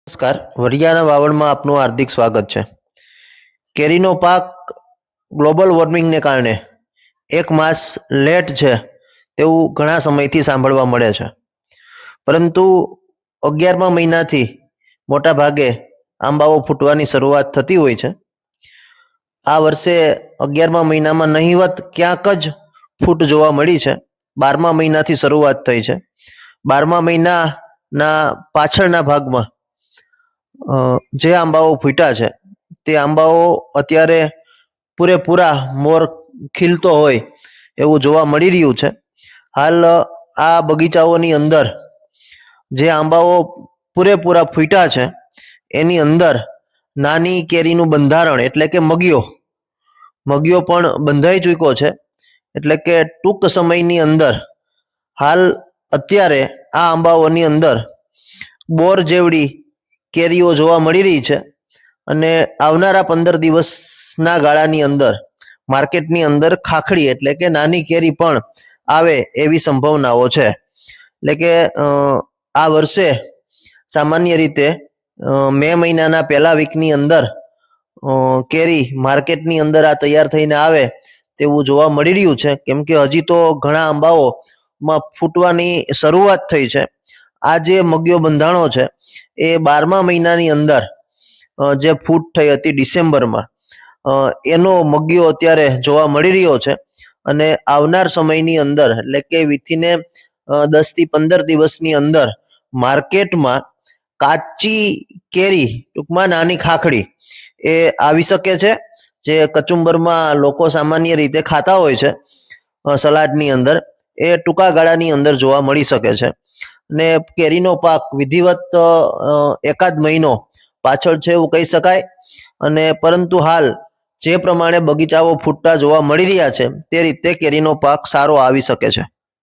નમસ્કાર, વરિયાના વાવડમાં આપનું હાર્દિક સ્વાગત છે. કેરીનો પાક ગ્લોબલ વોર્મિંગને કારણે 1 માસ લેટ છે તેવું ઘણા સમયથી સાંભળવા મળે છે. પરંતુ 11મા મહિનાથી મોટા ભાગે આંબાઓ ફૂટવાની શરૂઆત થતી હોય છે. આ વર્ષે 11મા મહિનામાં નહિવત ક્યાંક જ ફૂટ જોવા મળી છે. 12મા મહિનાથી શરૂઆત થઈ છે. 12મા મહિનાના પાછળના ભાગમાં જે આંબાઓ ફૂટ્યા છે તે આંબાઓ અત્યારે પૂરેપૂરા મોર ખીલતો હોય એવું જોવા મળી રહ્યું છે. હાલ આ બગીચાઓની અંદર જે આંબાઓ પૂરેપૂરા ફૂટ્યા છે એની અંદર નાની કેરીનું બંધારણ એટલે કે મગીયો પણ બંધાઈ ચૂક્યો છે. એટલે કે ટૂંક સમયની અંદર હાલ અત્યારે આ આંબાઓની અંદર બોર જેવડી કેરીઓ જોવા મળી રહી છે અને આવનારા 15 દિવસના ગાળાની અંદર માર્કેટની અંદર ખાખડી એટલે કે નાની કેરી પણ આવે એવી સંભાવનાઓ છે. એટલે કે આ વર્ષે સામાન્ય રીતે મે મહિનાના પહેલા વીકની અંદર કેરી માર્કેટની અંદર આ તૈયાર થઈને આવે તેવું જોવા મળી રહ્યું છે. કેમ કે હજી તો ઘણા આંબાઓમાં ફૂટવાની શરૂઆત થઈ છે. આ જે મગીયો બંધાણો છે એ 12મા મહિનાની અંદર જે ફૂટ થઈ હતી ડિસેમ્બરમાં એનો મગીયો અત્યારે જોવા મળી રહ્યો છે અને આવનાર સમયની અંદર એટલે કે વિથીને 10 થી 15 દિવસની અંદર માર્કેટમાં કાચી કેરી ટૂંકમાં નાની ખાખડી એ આવી શકે છે. જે કચુંબરમાં લોકો સામાન્ય રીતે ખાતા હોય છે સલાડની અંદર, એ ટૂંકા ગાળાની અંદર જોવા મળી શકે છે. ને કેરીનો પાક વિધિવત 1 મહિનો પાછળ છે એવું કહી શકાય. અને પરંતુ હાલ જે પ્રમાણે બગીચાઓ ફૂટતા જોવા મળી રહ્યા છે તે રીતે કેરીનો પાક સારો આવી શકે છે.